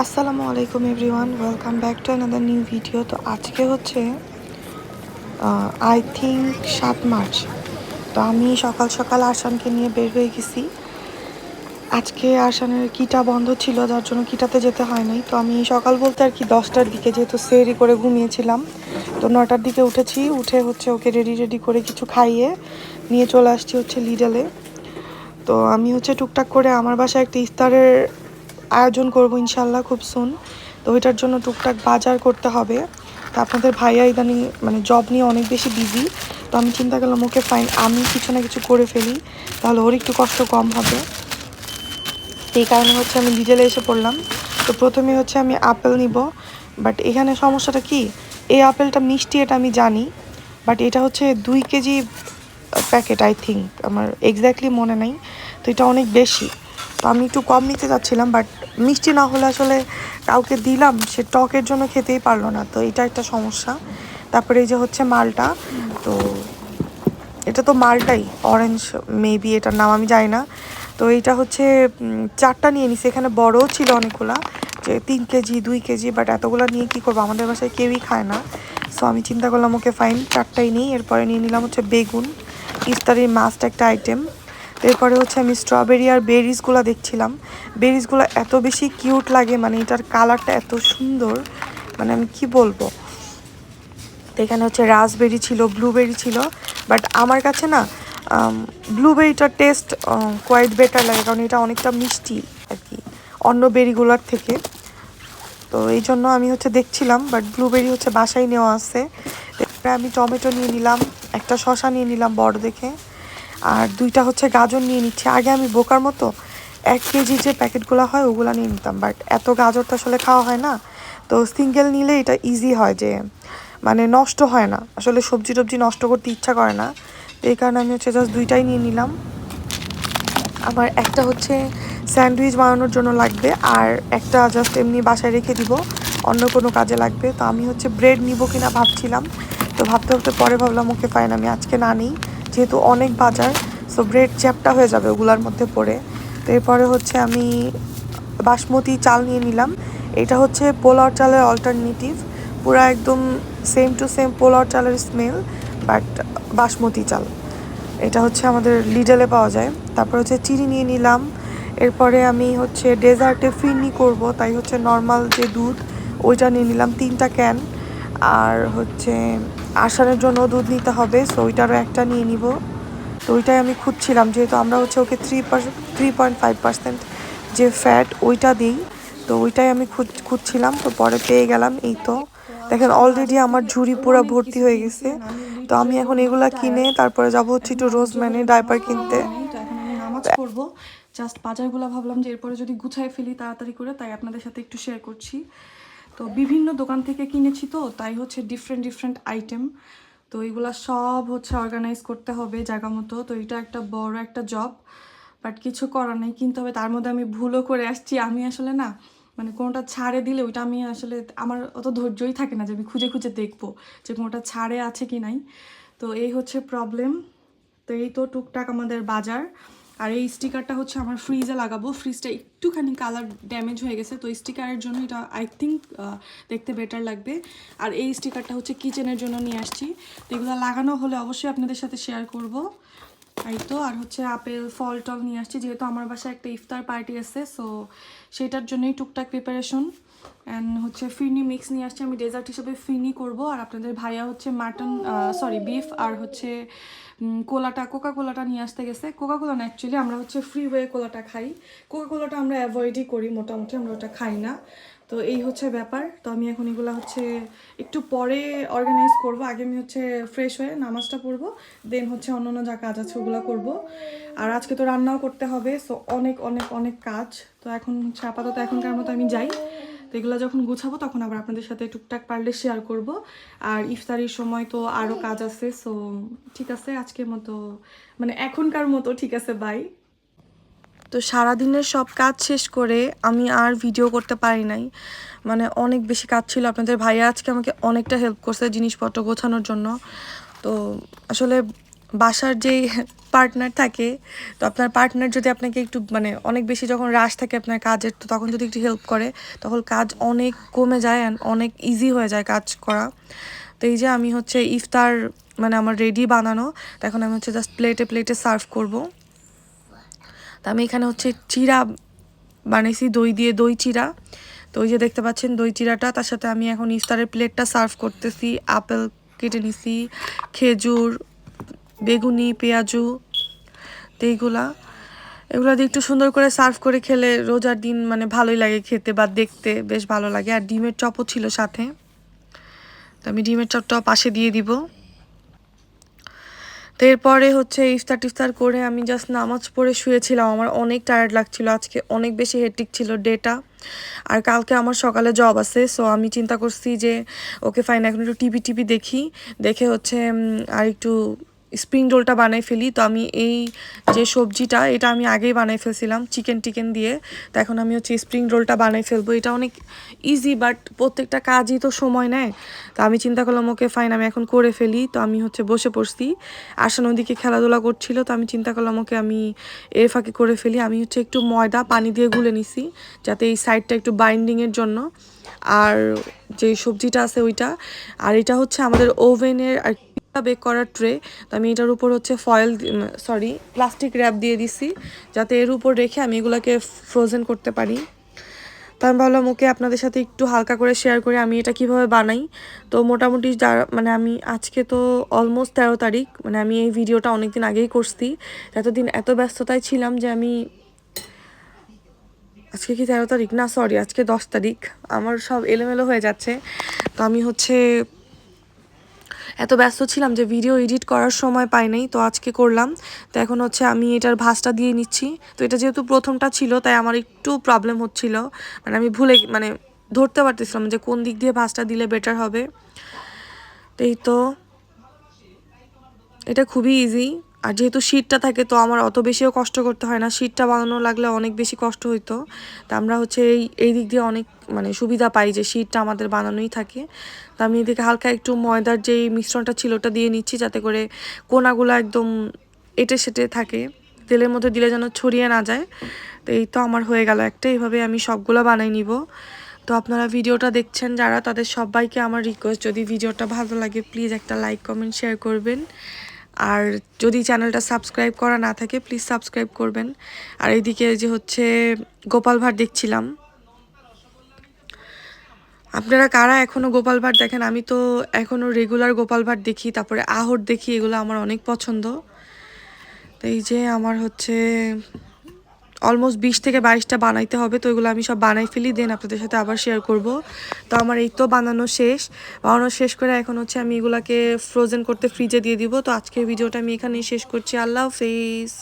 আসসালামু আলাইকুম everyone, welcome back to another new video. তো আজকে হচ্ছে আই থিঙ্ক 7 মার্চ। তো আমি সকাল সকাল আরশানকে নিয়ে বের হয়ে গেছি। আজকে আরশানের কিটা বন্ধ ছিল, যার জন্য কিটাতে যেতে হয় নাই। তো আমি সকাল বলতে আর কি 10টার দিকে, যেহেতু সেহরি করে ঘুমিয়েছিলাম, তো 9টার দিকে উঠেছি। উঠে হচ্ছে ওকে রেডি করে কিছু খাইয়ে নিয়ে চলে আসছি হচ্ছে লিডলে। তো আমি হচ্ছে টুকটাক করে আমার বাসায় একটা ইফতারের আয়োজন করব ইনশাল্লাহ খুব সুন। তো ওইটার জন্য টুকটাক বাজার করতে হবে। তো আপনাদের ভাইয়া ইদানিং মানে জব নিয়ে অনেক বেশি বিজি। তো আমি চিন্তা করলাম ওকে ফাইন, আমি কিছু না কিছু করে ফেলি, তাহলে ওর একটু কষ্ট কম হবে। এই কারণে হচ্ছে আমি লিডলে এসে পড়লাম। তো প্রথমে হচ্ছে আমি আপেল নিব, বাট এখানে সমস্যাটা কি, এই আপেলটা মিষ্টি এটা আমি জানি, বাট এটা হচ্ছে 2 কেজি প্যাকেট আই থিঙ্ক, আমার এক্স্যাক্টলি মনে নেই। তো এটা অনেক বেশি, তো আমি একটু কম নিতে চাচ্ছিলাম, বাট মিষ্টি না হলে আসলে কাউকে দিলাম, সে টকের জন্য খেতেই পারলো না, তো এটা একটা সমস্যা। তারপরে এই যে হচ্ছে মালটা, তো এটা তো মালটাই, অরেঞ্জ মেবি এটার নাম আমি জানি না। তো এইটা হচ্ছে 4টা নিয়ে নিছি, এখানে বড়ও ছিল অনেকগুলা, যে 3 কেজি 2 কেজি, বাট এতগুলো নিয়ে কী করবো, আমাদের বাসায় কেউই খায় না। সো আমি চিন্তা করলাম ওকে ফাইন 4টাই নিই। এরপরে নিয়ে নিলাম হচ্ছে বেগুন, ইফতারির মাস্ট একটা আইটেম। এরপরে হচ্ছে আমি স্ট্রবেরি আর বেরিজগুলো দেখছিলাম। বেরিজগুলো এত বেশি কিউট লাগে, মানে এটার কালারটা এত সুন্দর, মানে আমি কি বলবো। তো এখানে হচ্ছে রাসবেরি ছিল, ব্লুবেরি ছিল, বাট আমার কাছে না ব্লুবেরিটার টেস্ট কোয়াইট বেটার লাগে, কারণ এটা অনেকটা মিষ্টি আর কি অন্য বেরিগুলোর থেকে। তো এই জন্য আমি হচ্ছে দেখছিলাম, বাট ব্লুবেরি হচ্ছে বাসায় নেওয়া আছে। তারপরে আমি টমেটো নিয়ে নিলাম, একটা শসা নিয়ে নিলাম বড় দেখে, আর 2টা হচ্ছে গাজর নিয়ে নিচ্ছি। আগে আমি বোকার মতো 1 কেজি যে প্যাকেটগুলো হয় ওগুলো নিয়ে নিতাম, বাট এত গাজর তো আসলে খাওয়া হয় না। তো সিঙ্গেল নিলে এটা ইজি হয়, যে মানে নষ্ট হয় না, আসলে সবজি টবজি নষ্ট করতে ইচ্ছা করে না। তো এই কারণে আমি হচ্ছে জাস্ট 2টাই নিয়ে নিলাম। আমার একটা হচ্ছে স্যান্ডউইচ বানানোর জন্য লাগবে, আর একটা জাস্ট এমনি বাসায় রেখে দিব, অন্য কোনো কাজে লাগবে। তো আমি হচ্ছে ব্রেড নিব কিনা ভাবছিলাম, তো ভাবতে ভাবতে পরে ভাবলাম ওকে ফাইন, আমি আজকে না নিই, যেহেতু অনেক বাজার, সো ব্রেড চ্যাপটা হয়ে যাবে ওগুলার মধ্যে পড়ে। তো এরপরে হচ্ছে আমি বাসমতি চাল নিয়ে নিলাম। এটা হচ্ছে পোলাও চালের অল্টারনেটিভ, পুরো একদম সেম টু সেম পোলাও চালের স্মেল, বাট বাসমতি চাল। এটা হচ্ছে আমাদের লিডলে পাওয়া যায়। তারপর হচ্ছে চিনি নিয়ে নিলাম। এরপরে আমি হচ্ছে ডেজার্টে ফিরনি করব, তাই হচ্ছে নর্মাল যে দুধ ওইটা নিয়ে নিলাম 3টা ক্যান। আর হচ্ছে আষাঢ়ের জন্য দুধ নিতে হবে, সো ওইটারও একটা নিয়ে নিব। তো ওইটাই আমি খুঁজছিলাম, যেহেতু আমরা হচ্ছে ওকে 3.5% যে ফ্যাট ওইটা দিই, তো ওইটাই আমি খুঁজছিলাম। তো পরে পেয়ে গেলাম। এই তো দেখেন অলরেডি আমার ঝুড়ি পুরো ভর্তি হয়ে গেছে। তো আমি এখন এগুলা কিনে তারপরে যাবো হচ্ছে একটু রোজম্যারি ডাইপার কিনতে। তো এখন আমি নামাজ পড়বো, জাস্ট বাজারগুলো ভাবলাম যে এরপরে যদি গুছাই ফেলি তাড়াতাড়ি করে, তাই আপনাদের সাথে একটু শেয়ার করছি। তো বিভিন্ন দোকান থেকে কিনেছি, তো তাই হচ্ছে ডিফারেন্ট আইটেম। তো এইগুলা সব হচ্ছে অর্গানাইজ করতে হবে জায়গা মতো। তো এটা একটা বড় একটা জব, বাট কিছু করার নেই, কিনতে হবে। তার মধ্যে আমি ভুলও করে আসছি। আমি আসলে না, মানে কোনোটা ছাড়ে দিলে ওইটা আমি আসলে, আমার অত ধৈর্যই থাকে না যে আমি খুঁজে খুঁজে দেখবো যে কোনোটা ছাড়ে আছে কি নাই। তো এই হচ্ছে প্রবলেম। তো এই তো টুকটাক আমাদের বাজার। আর এই স্টিকারটা হচ্ছে আমার ফ্রিজে লাগাবো, ফ্রিজটা একটুখানি কালার ড্যামেজ হয়ে গেছে, তো স্টিকারের জন্য এটা আই থিঙ্ক দেখতে বেটার লাগবে। আর এই স্টিকারটা হচ্ছে কিচেনের জন্য নিয়ে আসছি। তো এগুলো লাগানো হলে অবশ্যই আপনাদের সাথে শেয়ার করব। এই তো, আর হচ্ছে আপেল ফল টল নিয়ে আসছি, যেহেতু আমার বাসায় একটা ইফতার পার্টি আছে, সো সেটার জন্যই টুকটাক প্রিপারেশন। অ্যান্ড হচ্ছে ফিরনি মিক্স নিয়ে আসছি, আমি ডেজার্ট হিসেবে ফিরনি করব। আর আপনাদের ভাইয়া হচ্ছে বিফ আর হচ্ছে কোকা কোলাটা নিয়ে আসতে গেছে। কোকা কোলা না, অ্যাকচুয়ালি আমরা হচ্ছে ফ্রি ওয়ে কোলাটা খাই, কোকা কোলাটা আমরা অ্যাভয়েডই করি মোটামুটি, আমরা ওটা খাই না। তো এই হচ্ছে ব্যাপার। তো আমি এখন এগুলো হচ্ছে একটু পরে অর্গানাইজ করব। আগে আমি হচ্ছে ফ্রেশ হয়ে নামাজটা পড়বো, দেন হচ্ছে অন্য যা কাজ আছে ওগুলো করব। আর আজকে তো রান্নাও করতে হবে, সো অনেক অনেক অনেক কাজ। তো এখন হচ্ছে আপাতত এখনকার মতো আমি যাই। তো এগুলো যখন গুছাবো তখন আবার আপনাদের সাথে টুকটাক পারলে শেয়ার করব। আর ইফতারির সময় তো আরও কাজ আছে, সো ঠিক আছে আজকের মতো, মানে এখনকার মতো ঠিক আছে, বাই। তো সারাদিনের সব কাজ শেষ করে আমি আর ভিডিও করতে পারি নাই, মানে অনেক বেশি কাজ ছিল। আপনাদের ভাইয়া আজকে আমাকে অনেকটা হেল্প করছে জিনিসপত্র গোছানোর জন্য। তো আসলে বাসার যেই পার্টনার থাকে, তো আপনার পার্টনার যদি আপনাকে একটু মানে অনেক বেশি যখন রাশ থাকে আপনার কাজের, তো তখন যদি একটু হেল্প করে তখন কাজ অনেক কমে যায় অ্যান্ড অনেক ইজি হয়ে যায় কাজ করা। তো এই যে আমি হচ্ছে ইফতার মানে আমার রেডি বানানো, তো এখন আমি হচ্ছে জাস্ট প্লেটে প্লেটে সার্ভ করব। তো আমি এখানে হচ্ছে চিড়া বানাইছি, দই দিয়ে দই চিড়া। তো ওই যে দেখতে পাচ্ছেন দই চিড়াটা, তার সাথে আমি এখন ইফতারের প্লেটটা সার্ভ করতেছি। আপেল কেটে নিছি, খেজুর, বেগুনি, পেঁয়াজু, তো এগুলো দিয়ে একটু সুন্দর করে সার্ভ করে খেলে রোজার দিন মানে ভালোই লাগে খেতে বা দেখতে বেশ ভালো লাগে। আর ডিমের চপও ছিল সাথে, তো আমি ডিমের চপটাও পাশে দিয়ে দিব। তো এরপরে হচ্ছে ইফতার টিফতার করে আমি জাস্ট নামাজ পড়ে শুয়েছিলাম। আমার অনেক টায়ার্ড লাগছিল, আজকে অনেক বেশি হেক্টিক ছিল ডেটা। আর কালকে আমার সকালে জব আছে, সো আমি চিন্তা করছি যে ওকে ফাইন এখন একটু টিভি দেখি, দেখে হচ্ছে আর একটু স্প্রিং রোলটা বানাই ফেলি। তো আমি এই যে সবজিটা এটা আমি আগেই বানাই ফেলছিলাম চিকেন দিয়ে, তো এখন আমি হচ্ছে স্প্রিং রোলটা বানাই ফেলবো। এটা অনেক ইজি, বাট প্রত্যেকটা কাজই তো সময় নেয়। তো আমি চিন্তা করলাম ওকে ফাইন আমি এখন করে ফেলি। তো আমি হচ্ছে বসে পড়ছি, আসান ওদিকে খেলাধুলা করছিল, তো আমি চিন্তা করলাম ওকে আমি এর ফাঁকে করে ফেলি। আমি হচ্ছে একটু ময়দা পানি দিয়ে গুলে নিছি যাতে এই সাইডটা একটু বাইন্ডিংয়ের জন্য। আর যে সবজিটা আছে ওইটা, আর এটা হচ্ছে আমাদের ওভেনের আর বেক করার ট্রে। তো আমি এটার উপর হচ্ছে প্লাস্টিক র্যাপ দিয়ে দিছি যাতে এর উপর রেখে আমি এগুলোকে ফ্রোজেন করতে পারি। তো আমি ভাবলাম ওকে আপনাদের সাথে একটু হালকা করে শেয়ার করি আমি এটা কিভাবে বানাই। তো মোটামুটি যারা মানে আমি আজকে তো অলমোস্ট 13 তারিখ, মানে আমি এই ভিডিওটা অনেক দিন আগেই করছি। এতদিন এত ব্যস্ততায় ছিলাম যে আমি আজকে কি 13 তারিখ না, সরি আজকে 10 তারিখ, আমার সব এলোমেলো হয়ে যাচ্ছে। তো আমি হচ্ছে এত ব্যস্ত ছিলাম যে ভিডিও এডিট করার সময় পাই নাই, তো আজকে করলাম। তো এখন হচ্ছে আমি এটার ভাঁজটা দিয়ে নিচ্ছি। তো এটা যেহেতু প্রথমটা ছিল তাই আমার একটু প্রবলেম হচ্ছিল, মানে আমি মানে ধরতে পারতেছিলাম যে কোন দিক দিয়ে ভাঁজটা দিলে বেটার হবে। তো এই তো এটা খুবই ইজি। আর যেহেতু শীটটা থাকে তো আমার অত বেশিও কষ্ট করতে হয় না, শীটটা বানানো লাগলে অনেক বেশি কষ্ট হইতো। তা আমরা হচ্ছে এই দিক দিয়ে অনেক মানে সুবিধা পাই যে শীটটা আমাদের বানানোই থাকে। তো আমি এদিকে হালকা একটু ময়দার যেই মিশ্রণটা ছিল ওটা দিয়ে নিচ্ছি যাতে করে কোনাগুলো একদম এঁটে সেটে থাকে, তেলের মধ্যে দিলে যেন ছড়িয়ে না যায়। তো এই তো আমার হয়ে গেল একটা, এইভাবে আমি সবগুলো বানাই নিব। তো আপনারা ভিডিওটা দেখছেন যারা, তাদের সবাইকে আমার রিকোয়েস্ট, যদি ভিডিওটা ভালো লাগে প্লিজ একটা লাইক কমেন্ট শেয়ার করবেন। আর যদি চ্যানেলটা সাবস্ক্রাইব করা না থাকে প্লিজ সাবস্ক্রাইব করবেন। আর এইদিকে যে হচ্ছে গোপাল ভাঁড় দেখছিলাম। আপনারা কারা এখনও গোপাল ভাঁড় দেখেন? আমি তো এখনও রেগুলার গোপাল ভাঁড় দেখি, তারপরে আহট দেখি, এগুলো আমার অনেক পছন্দ। তো এই যে আমার হচ্ছে অলমোস্ট 20 থেকে 22টা বানাইতে হবে, তো এগুলো আমি সব বানাই ফেলি, দেন আপনাদের সাথে আবার শেয়ার করব। তো আমার এই তো বানানো শেষ করে এখন হচ্ছে আমি এগুলাকে ফ্রোজেন করতে ফ্রিজে দিয়ে দিব। তো আজকের ভিডিওটা আমি এখানেই শেষ করছি। আল্লাহ হাফেজ।